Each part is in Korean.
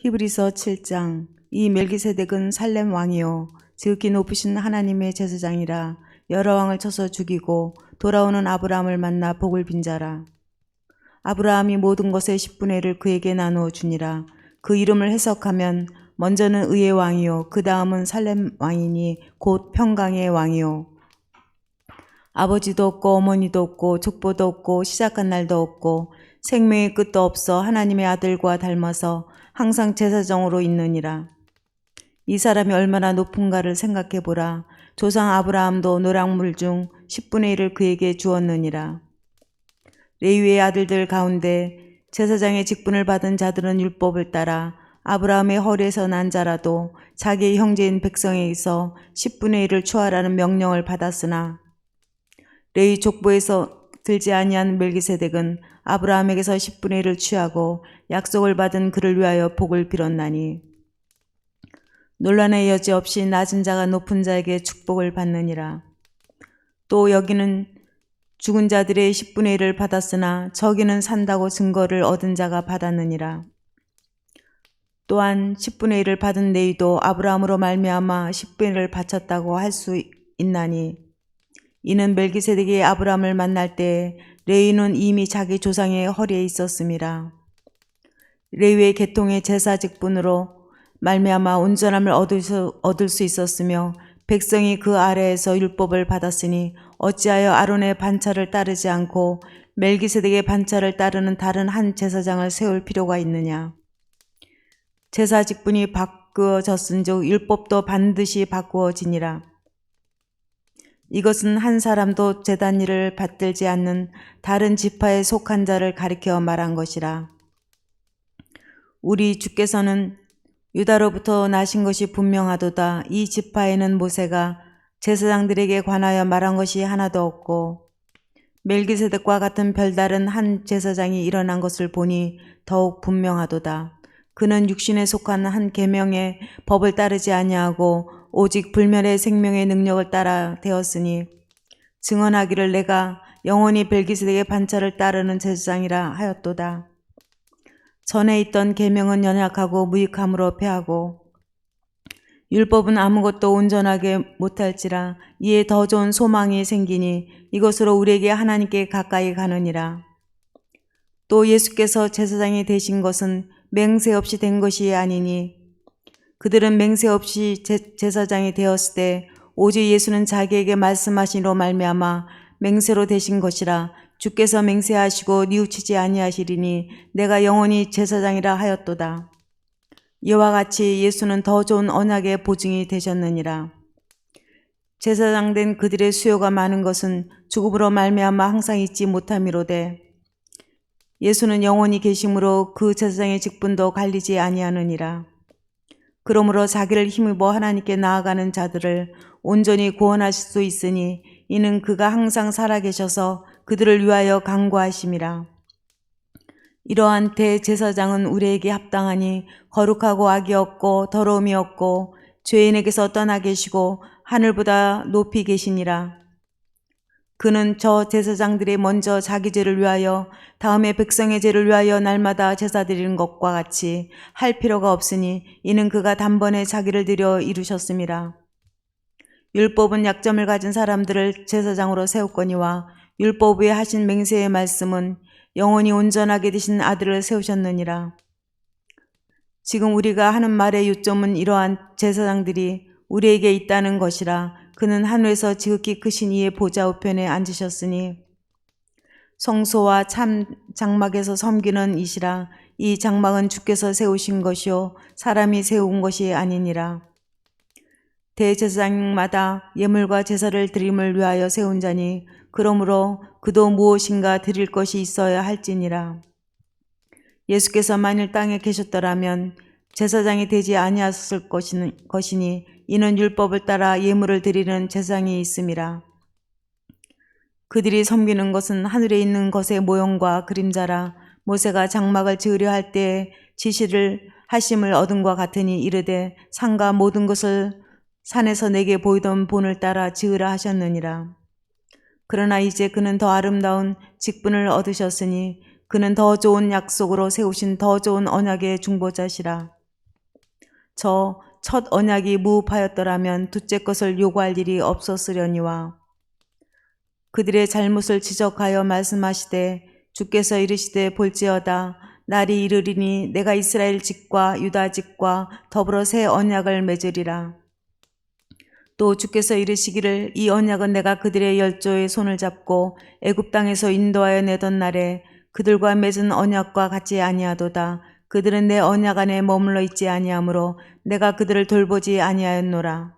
히브리서 7장. 이 멜기세덱은 살렘 왕이요 지극히 높으신 하나님의 제사장이라. 여러 왕을 쳐서 죽이고 돌아오는 아브라함을 만나 복을 빈 자라. 아브라함이 모든 것의 10분의 1을 그에게 나누어 주니라. 그 이름을 해석하면 먼저는 의의 왕이요 그 다음은 살렘 왕이니 곧 평강의 왕이요. 아버지도 없고 어머니도 없고 족보도 없고 시작한 날도 없고 생명의 끝도 없어 하나님의 아들과 닮아서 항상 제사장으로 있느니라. 이 사람이 얼마나 높은가를 생각해보라. 조상 아브라함도 노량물 중 10분의 1을 그에게 주었느니라. 레위의 아들들 가운데 제사장의 직분을 받은 자들은 율법을 따라 아브라함의 허리에서 난 자라도 자기의 형제인 백성에게서 10분의 1을 취하라는 명령을 받았으나 레위 족보에서 들지 아니한 멜기세덱은 아브라함에게서 10분의 1을 취하고 약속을 받은 그를 위하여 복을 빌었나니 논란의 여지 없이 낮은 자가 높은 자에게 축복을 받느니라. 또 여기는 죽은 자들의 10분의 1을 받았으나 저기는 산다고 증거를 얻은 자가 받았느니라. 또한 10분의 1을 받은 레위도 아브라함으로 말미암아 10분의 1을 바쳤다고 할 수 있나니 이는 멜기세덱이 아브라함을 만날 때 레위는 이미 자기 조상의 허리에 있었음이라. 레위의 계통의 제사 직분으로 말미암아 온전함을 얻을 수 있었으며 백성이 그 아래에서 율법을 받았으니 어찌하여 아론의 반차를 따르지 않고 멜기세덱의 반차를 따르는 다른 한 제사장을 세울 필요가 있느냐. 제사 직분이 바꾸어졌은즉 율법도 반드시 바꾸어지니라. 이것은 한 사람도 제단 일을 받들지 않는 다른 지파에 속한 자를 가리켜 말한 것이라. 우리 주께서는 유다로부터 나신 것이 분명하도다. 이 지파에는 모세가 제사장들에게 관하여 말한 것이 하나도 없고 멜기세덱과 같은 별다른 한 제사장이 일어난 것을 보니 더욱 분명하도다. 그는 육신에 속한 한 계명의 법을 따르지 아니하고 오직 불멸의 생명의 능력을 따라 되었으니 증언하기를 내가 영원히 멜기세덱의 반차를 따르는 제사장이라 하였도다. 전에 있던 계명은 연약하고 무익함으로 패하고 율법은 아무것도 온전하게 못할지라. 이에 더 좋은 소망이 생기니 이것으로 우리에게 하나님께 가까이 가느니라. 또 예수께서 제사장이 되신 것은 맹세 없이 된 것이 아니니 그들은 맹세 없이 제사장이 되었을 때 오직 예수는 자기에게 말씀하시니로 말미암아 맹세로 되신 것이라. 주께서 맹세하시고 뉘우치지 아니하시리니 내가 영원히 제사장이라 하였도다. 이와 같이 예수는 더 좋은 언약의 보증이 되셨느니라. 제사장 된 그들의 수요가 많은 것은 죽음으로 말미암아 항상 잊지 못함이로되 예수는 영원히 계심으로 그 제사장의 직분도 갈리지 아니하느니라. 그러므로 자기를 힘입어 하나님께 나아가는 자들을 온전히 구원하실 수 있으니 이는 그가 항상 살아계셔서 그들을 위하여 간구하심이라. 이러한 대제사장은 우리에게 합당하니 거룩하고 악이 없고 더러움이 없고 죄인에게서 떠나 계시고 하늘보다 높이 계시니라. 그는 저 제사장들이 먼저 자기 죄를 위하여 다음에 백성의 죄를 위하여 날마다 제사 드리는 것과 같이 할 필요가 없으니 이는 그가 단번에 자기를 드려 이루셨음이라. 율법은 약점을 가진 사람들을 제사장으로 세웠거니와 율법 위에 하신 맹세의 말씀은 영원히 온전하게 되신 아들을 세우셨느니라. 지금 우리가 하는 말의 요점은 이러한 제사장들이 우리에게 있다는 것이라. 그는 하늘에서 지극히 크신 이의 보좌 우편에 앉으셨으니 성소와 참 장막에서 섬기는 이시라. 이 장막은 주께서 세우신 것이요 사람이 세운 것이 아니니라. 대제사장마다 예물과 제사를 드림을 위하여 세운 자니 그러므로 그도 무엇인가 드릴 것이 있어야 할지니라. 예수께서 만일 땅에 계셨더라면 제사장이 되지 아니하셨을 것이니 이는 율법을 따라 예물을 드리는 제사장이 있음이라. 그들이 섬기는 것은 하늘에 있는 것의 모형과 그림자라. 모세가 장막을 지으려 할 때 지시를 하심을 얻은과 같으니 이르되 산과 모든 것을 산에서 내게 보이던 본을 따라 지으라 하셨느니라. 그러나 이제 그는 더 아름다운 직분을 얻으셨으니 그는 더 좋은 약속으로 세우신 더 좋은 언약의 중보자시라. 저 첫 언약이 무흡하였더라면 둘째 것을 요구할 일이 없었으려니와 그들의 잘못을 지적하여 말씀하시되 주께서 이르시되 볼지어다 날이 이르리니 내가 이스라엘 집과 유다 집과 더불어 새 언약을 맺으리라. 또 주께서 이르시기를 이 언약은 내가 그들의 열조의 손을 잡고 애굽 땅에서 인도하여 내던 날에 그들과 맺은 언약과 같지 아니하도다. 그들은 내 언약 안에 머물러 있지 아니하므로 내가 그들을 돌보지 아니하였노라.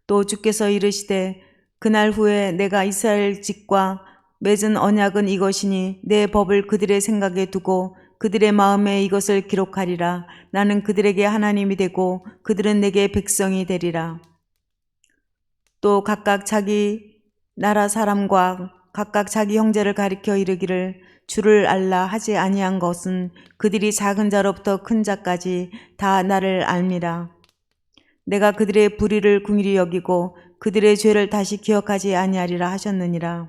또 주께서 이르시되 그날 후에 내가 이스라엘 집과 맺은 언약은 이것이니 내 법을 그들의 생각에 두고 그들의 마음에 이것을 기록하리라. 나는 그들에게 하나님이 되고 그들은 내게 백성이 되리라. 또 각각 자기 나라 사람과 각각 자기 형제를 가리켜 이르기를 주를 알라 하지 아니한 것은 그들이 작은 자로부터 큰 자까지 다 나를 알미라. 내가 그들의 불의를 긍휼히 여기고 그들의 죄를 다시 기억하지 아니하리라 하셨느니라.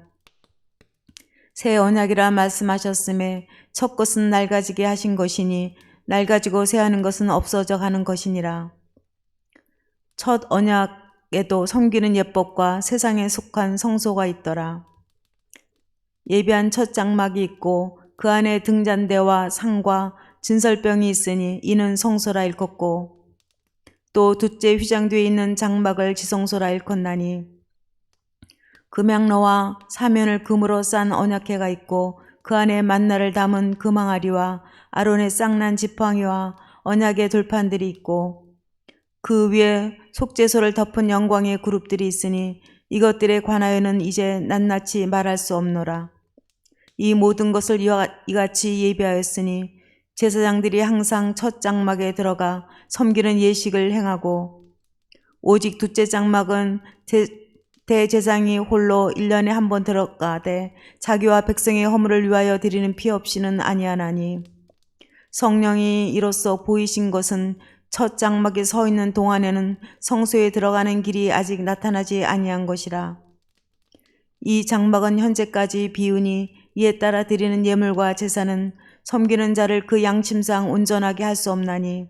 새 언약이라 말씀하셨음에 첫 것은 낡아지게 하신 것이니 낡아지고 새하는 것은 없어져 가는 것이니라. 첫 언약에도 섬기는 예법과 세상에 속한 성소가 있더라. 예비한 첫 장막이 있고 그 안에 등잔대와 상과 진설병이 있으니 이는 성소라 일컫고 또 둘째 휘장뒤에 있는 장막을 지성소라 일컫나니 금양로와 사면을 금으로 싼 언약궤가 있고 그 안에 만나를 담은 금항아리와 아론의 쌍난 지팡이와 언약의 돌판들이 있고 그 위에 속죄소를 덮은 영광의 그룹들이 있으니 이것들에 관하여는 이제 낱낱이 말할 수 없노라. 이 모든 것을 이같이 예비하였으니 제사장들이 항상 첫 장막에 들어가 섬기는 예식을 행하고 오직 둘째 장막은 대제사장이 홀로 1년에 한 번 들어가되 자기와 백성의 허물을 위하여 드리는 피 없이는 아니하나니 성령이 이로써 보이신 것은 첫 장막에 서 있는 동안에는 성소에 들어가는 길이 아직 나타나지 아니한 것이라. 이 장막은 현재까지 비우니 이에 따라 드리는 예물과 제사는 섬기는 자를 그 양심상 온전하게 할 수 없나니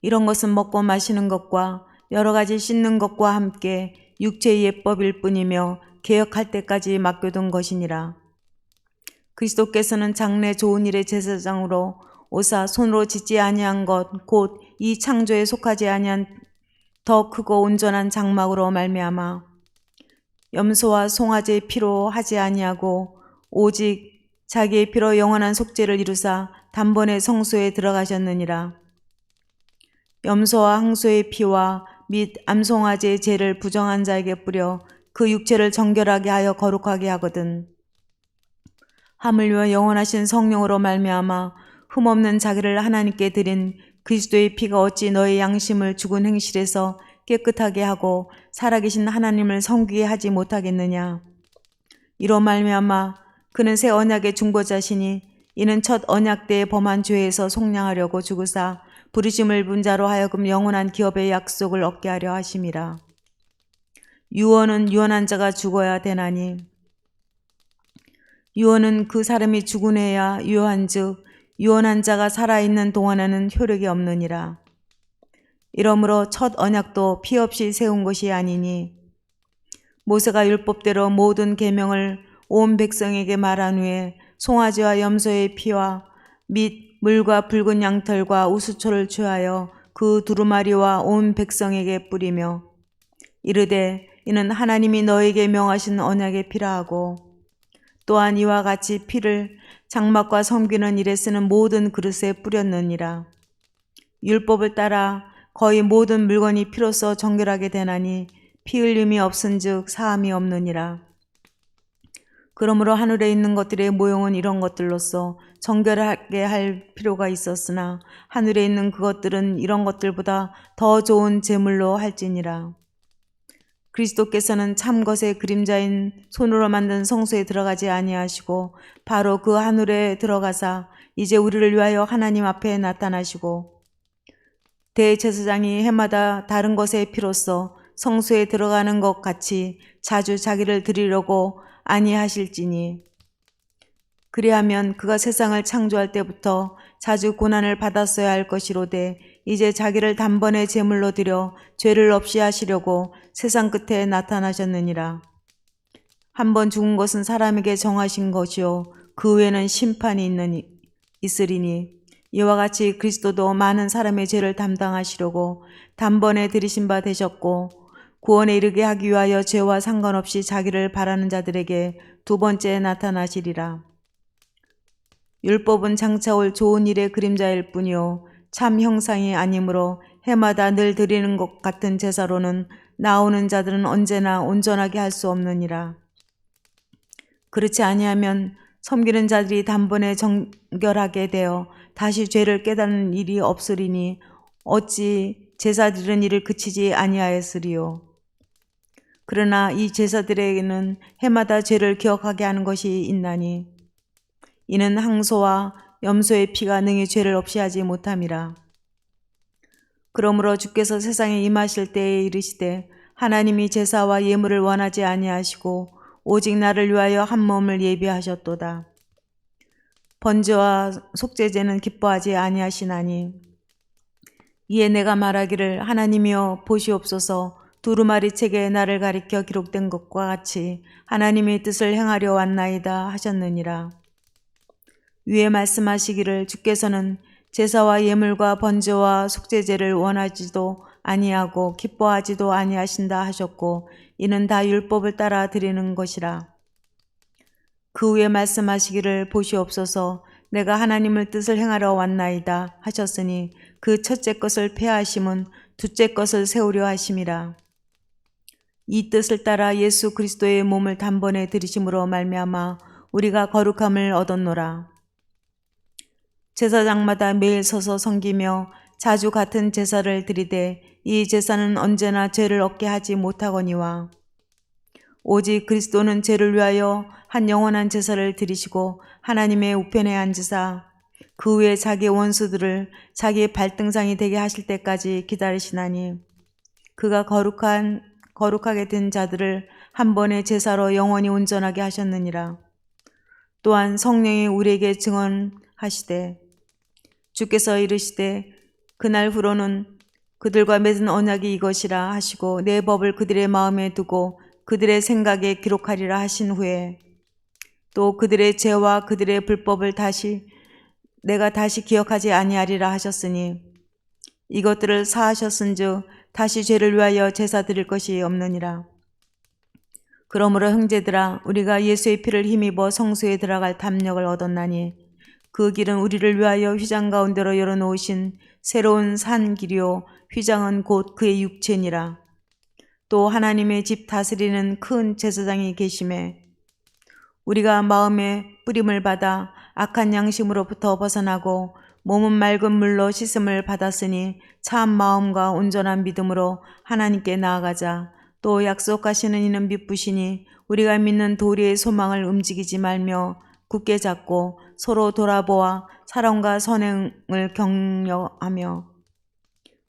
이런 것은 먹고 마시는 것과 여러 가지 씻는 것과 함께 육체의 예법일 뿐이며 개혁할 때까지 맡겨둔 것이니라. 그리스도께서는 장래 좋은 일의 제사장으로 오사 손으로 짓지 아니한 것 곧 이 창조에 속하지 아니한 더 크고 온전한 장막으로 말미암아 염소와 송아지의 피로 하지 아니하고 오직 자기의 피로 영원한 속죄를 이루사 단번에 성소에 들어가셨느니라. 염소와 항소의 피와 및 암송아지의 죄를 부정한 자에게 뿌려 그 육체를 정결하게 하여 거룩하게 하거든. 하물며 영원하신 성령으로 말미암아 흠없는 자기를 하나님께 드린 그리스도의 피가 어찌 너의 양심을 죽은 행실에서 깨끗하게 하고 살아계신 하나님을 섬기게 하지 못하겠느냐. 이로 말미암아 그는 새 언약의 중보자시니 이는 첫 언약 때에 범한 죄에서 속량하려고 죽으사 부르심을 본 자로 하여금 영원한 기업의 약속을 얻게 하려 하심이라. 유언은 유언한 자가 죽어야 되나니 유언은 그 사람이 죽은 후에야 유효한즉 유언한 자가 살아있는 동안에는 효력이 없느니라. 이러므로 첫 언약도 피 없이 세운 것이 아니니 모세가 율법대로 모든 계명을 온 백성에게 말한 후에 송아지와 염소의 피와 및 물과 붉은 양털과 우수초를 취하여 그 두루마리와 온 백성에게 뿌리며 이르되 이는 하나님이 너에게 명하신 언약의 피라 하고 또한 이와 같이 피를 장막과 섬기는 일에 쓰는 모든 그릇에 뿌렸느니라. 율법을 따라 거의 모든 물건이 피로써 정결하게 되나니 피 흘림이 없은즉 사함이 없느니라. 그러므로 하늘에 있는 것들의 모형은 이런 것들로서 정결하게 할 필요가 있었으나 하늘에 있는 그것들은 이런 것들보다 더 좋은 제물로 할지니라. 그리스도께서는 참 것의 그림자인 손으로 만든 성소에 들어가지 아니하시고 바로 그 하늘에 들어가사 이제 우리를 위하여 하나님 앞에 나타나시고 대제사장이 해마다 다른 것의 피로써 성소에 들어가는 것 같이 자주 자기를 드리려고 아니하실지니 그리하면 그가 세상을 창조할 때부터 자주 고난을 받았어야 할 것이로되 이제 자기를 단번에 제물로 드려 죄를 없이 하시려고 세상 끝에 나타나셨느니라. 한 번 죽은 것은 사람에게 정하신 것이요 그 후에는 심판이 있으리니 이와 같이 그리스도도 많은 사람의 죄를 담당하시려고 단번에 들이신 바 되셨고 구원에 이르게 하기 위하여 죄와 상관없이 자기를 바라는 자들에게 두 번째 나타나시리라. 율법은 장차 올 좋은 일의 그림자일 뿐이요 참 형상이 아니므로 해마다 늘 드리는 것 같은 제사로는 나오는 자들은 언제나 온전하게 할 수 없느니라. 그렇지 아니하면 섬기는 자들이 단번에 정결하게 되어 다시 죄를 깨닫는 일이 없으리니 어찌 제사 드리는 일을 그치지 아니하였으리요. 그러나 이 제사들에게는 해마다 죄를 기억하게 하는 것이 있나니 이는 항소와 염소의 피가 능히 죄를 없이 하지 못함이라. 그러므로 주께서 세상에 임하실 때에 이르시되 하나님이 제사와 예물을 원하지 아니하시고 오직 나를 위하여 한 몸을 예비하셨도다. 번제와 속죄제는 기뻐하지 아니하시나니 이에 내가 말하기를 하나님이여 보시옵소서 두루마리 책에 나를 가리켜 기록된 것과 같이 하나님의 뜻을 행하려 왔나이다 하셨느니라. 위에 말씀하시기를 주께서는 제사와 예물과 번제와 속죄제를 원하지도 아니하고 기뻐하지도 아니하신다 하셨고 이는 다 율법을 따라 드리는 것이라. 그 후에 말씀하시기를 보시옵소서 내가 하나님의 뜻을 행하러 왔나이다 하셨으니 그 첫째 것을 폐하심은 둘째 것을 세우려 하심이라. 이 뜻을 따라 예수 그리스도의 몸을 단번에 들이심으로 말미암아 우리가 거룩함을 얻었노라. 제사장마다 매일 서서 섬기며 자주 같은 제사를 드리되 이 제사는 언제나 죄를 없게 하지 못하거니와 오직 그리스도는 죄를 위하여 한 영원한 제사를 드리시고 하나님의 우편에 앉으사 그 후에 자기 원수들을 자기 발등상이 되게 하실 때까지 기다리시나니 그가 거룩하게 된 자들을 한 번의 제사로 영원히 온전하게 하셨느니라. 또한 성령이 우리에게 증언하시되 주께서 이르시되 그날 후로는 그들과 맺은 언약이 이것이라 하시고 내 법을 그들의 마음에 두고 그들의 생각에 기록하리라 하신 후에 또 그들의 죄와 그들의 불법을 내가 다시 기억하지 아니하리라 하셨으니 이것들을 사하셨은즉 다시 죄를 위하여 제사 드릴 것이 없느니라. 그러므로 형제들아 우리가 예수의 피를 힘입어 성소에 들어갈 담력을 얻었나니 그 길은 우리를 위하여 휘장 가운데로 열어놓으신 새로운 산 길이요 휘장은 곧 그의 육체니라. 또 하나님의 집 다스리는 큰 제사장이 계심에 우리가 마음의 뿌림을 받아 악한 양심으로부터 벗어나고 몸은 맑은 물로 씻음을 받았으니 참 마음과 온전한 믿음으로 하나님께 나아가자. 또 약속하시는 이는 미쁘시니 우리가 믿는 도리의 소망을 움직이지 말며 굳게 잡고 서로 돌아보아 사랑과 선행을 격려하며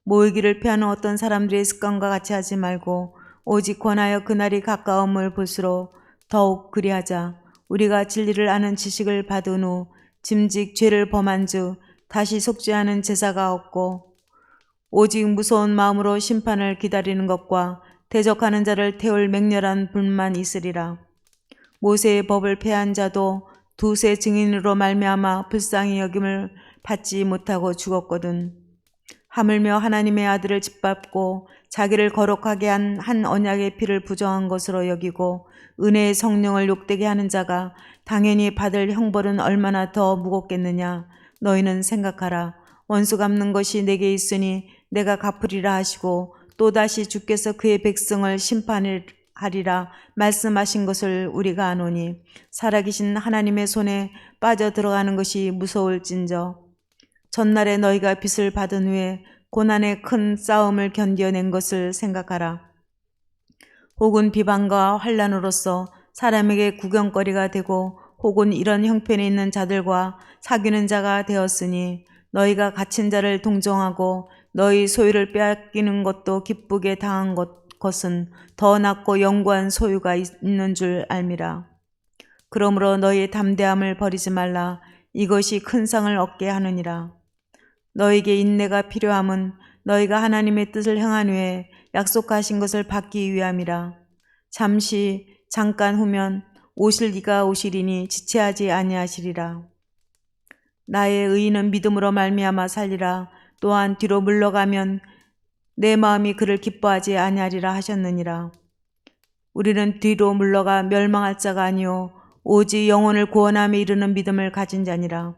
모이기를 피하는 어떤 사람들의 습관과 같이 하지 말고 오직 권하여 그날이 가까움을 볼수록 더욱 그리하자. 우리가 진리를 아는 지식을 받은 후 짐직 죄를 범한 즉 다시 속죄하는 제사가 없고 오직 무서운 마음으로 심판을 기다리는 것과 대적하는 자를 태울 맹렬한 불만 있으리라. 모세의 법을 폐한 자도 두세 증인으로 말미암아 불쌍히 여김을 받지 못하고 죽었거든. 하물며 하나님의 아들을 짓밟고 자기를 거룩하게 한 언약의 피를 부정한 것으로 여기고 은혜의 성령을 욕되게 하는 자가 당연히 받을 형벌은 얼마나 더 무겁겠느냐. 너희는 생각하라. 원수 갚는 것이 내게 있으니 내가 갚으리라 하시고 또다시 주께서 그의 백성을 심판하리라 말씀하신 것을 우리가 아노니 살아계신 하나님의 손에 빠져 들어가는 것이 무서울진저 전날에 너희가 빚을 받은 후에 고난의 큰 싸움을 견뎌낸 것을 생각하라. 혹은 비방과 환난으로서 사람에게 구경거리가 되고 혹은 이런 형편에 있는 자들과 사귀는 자가 되었으니 너희가 갇힌 자를 동정하고 너희 소유를 빼앗기는 것도 기쁘게 당한 것은 더 낫고 영구한 소유가 있는 줄 알미라. 그러므로 너희의 담대함을 버리지 말라. 이것이 큰 상을 얻게 하느니라. 너에게 인내가 필요함은 너희가 하나님의 뜻을 행한 후에 약속하신 것을 받기 위함이라. 잠깐 후면 오실 이가 오시리니 지체하지 아니하시리라. 나의 의인은 믿음으로 말미암아 살리라. 또한 뒤로 물러가면 내 마음이 그를 기뻐하지 아니하리라 하셨느니라. 우리는 뒤로 물러가 멸망할 자가 아니요 오직 영혼을 구원함에 이르는 믿음을 가진 자니라.